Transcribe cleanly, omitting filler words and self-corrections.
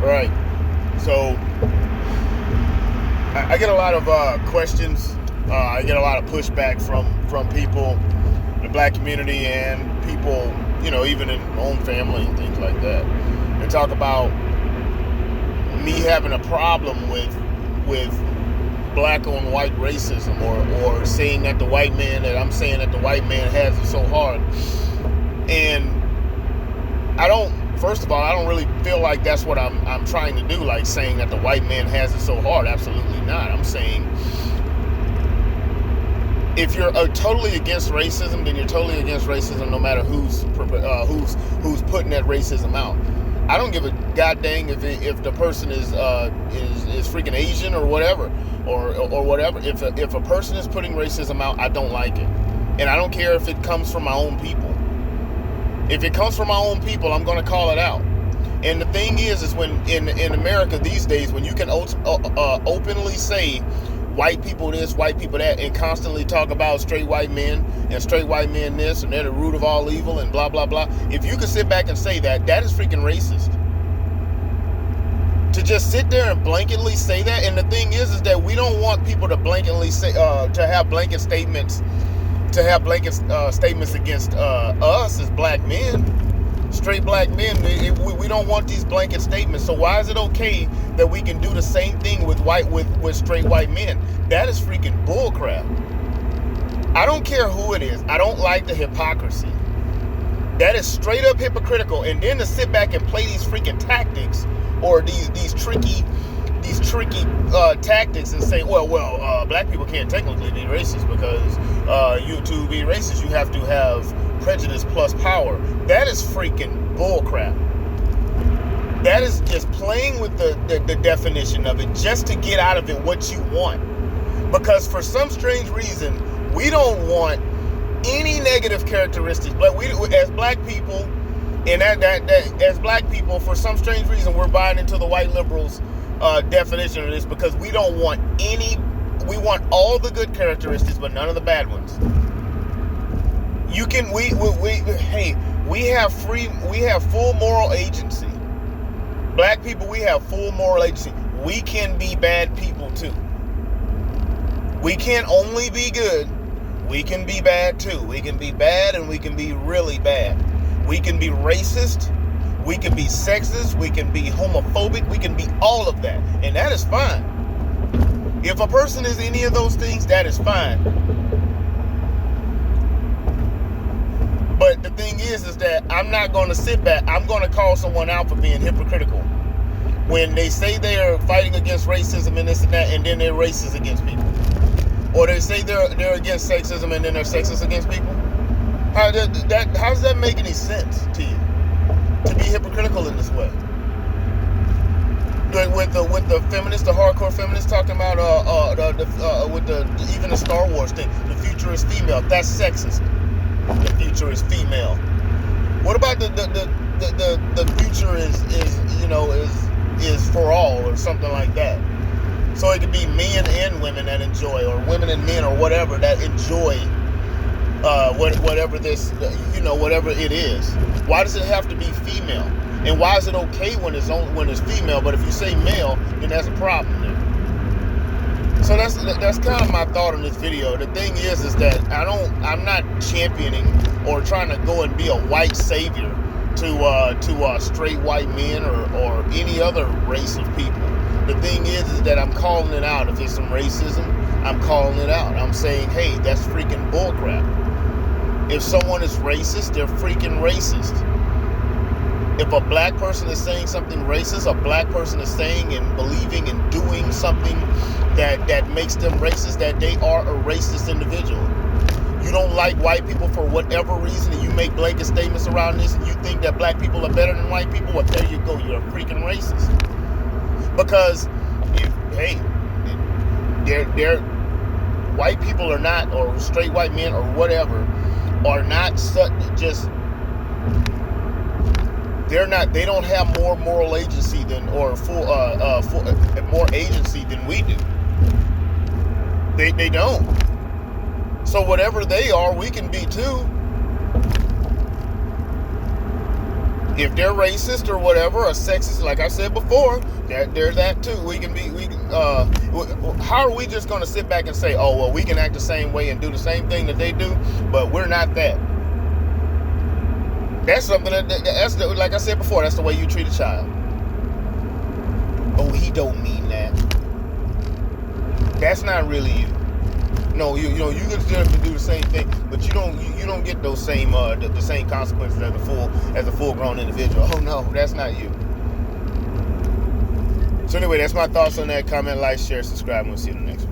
Right. So I get a lot of questions. I get a lot of pushback from people, the black community, and people, even in my own family and things like that. They talk about me having a problem with black on white racism, or saying that I'm saying that the white man has it so hard. And first of all, I don't really feel like that's what I'm trying to do, like saying that the white man has it so hard. Absolutely not. I'm saying if you're totally against racism, then you're totally against racism no matter who's putting that racism out. I don't give a god dang if the person is freaking Asian or whatever, or whatever. If a person is putting racism out, I don't like it, and I don't care if it comes from my own people. If it comes from my own people, I'm going to call it out. And the thing is when in America these days, when you can openly say white people this, white people that, and constantly talk about straight white men and straight white men this, and they're the root of all evil and blah, blah, blah. If you can sit back and say that, that is freaking racist. To just sit there and blanketly say that. And the thing is that we don't want people to blanketly say, to have blanket statements against us as black men, straight black men. We don't want these blanket statements. So why is it okay that we can do the same thing with straight white men? That is freaking bullcrap. I don't care who it is. I don't like the hypocrisy. That is straight up hypocritical. And then to sit back and play these freaking tactics, or these tricky tactics, and say, well, black people can't technically be racist because to be racist you have to have prejudice plus power. That is freaking bullcrap. That is just playing with the definition of it just to get out of it what you want. Because for some strange reason, we don't want any negative characteristics. But we, as black people, and as black people, for some strange reason, we're buying into the white liberals' definition of this, because we don't want we want all the good characteristics, but none of the bad ones. We have full moral agency. Black people, we have full moral agency. We can be bad people too. We can't only be good. We can be bad too. We can be bad, and we can be really bad. We can be racist. We can be sexist. We can be homophobic. We can be all of that. And that is fine. If a person is any of those things, that is fine. But the thing is that I'm not going to sit back. I'm going to call someone out for being hypocritical. When they say they are fighting against racism and this and that, and then they're racist against people. Or they say they're against sexism and then they're sexist against people. How does that make any sense to you? To be hypocritical in this way? With the feminists, the hardcore feminists talking about even the Star Wars thing, the future is female. That's sexist. The future is female. What about the future is for all, or something like that? So it could be men and women that enjoy, or women and men, or whatever that enjoy whatever whatever it is. Why does it have to be female? And why is it okay when it's female, but if you say male, then that's a problem there? So that's kind of my thought on this video. The thing is that I'm not championing or trying to go and be a white savior to straight white men or any other race of people. The thing is that I'm calling it out. If there's some racism, I'm calling it out. I'm saying, hey, that's freaking bullcrap. If someone is racist, they're freaking racist. If a black person is saying something racist, a black person is saying and believing and doing something that makes them racist, that they are a racist individual. You don't like white people for whatever reason, and you make blanket statements around this, and you think that black people are better than white people, well, there you go. You're a freaking racist. Because, they're white people are not, or straight white men or whatever, are not just, they don't have more moral agency than, or full more agency than we do. They don't. So whatever they are, we can be too. If they're racist or whatever, or sexist, like I said before, there's that too. How are we just going to sit back and say, oh, well, we can act the same way and do the same thing that they do, but we're not that? That's something like I said before, that's the way you treat a child. Oh, he don't mean that. That's not really you. No, you can still have to do the same thing, but you don't get those same the same consequences as a full grown individual. Oh no, that's not you. So anyway, that's my thoughts on that. Comment, like, share, subscribe, and we'll see you in the next one.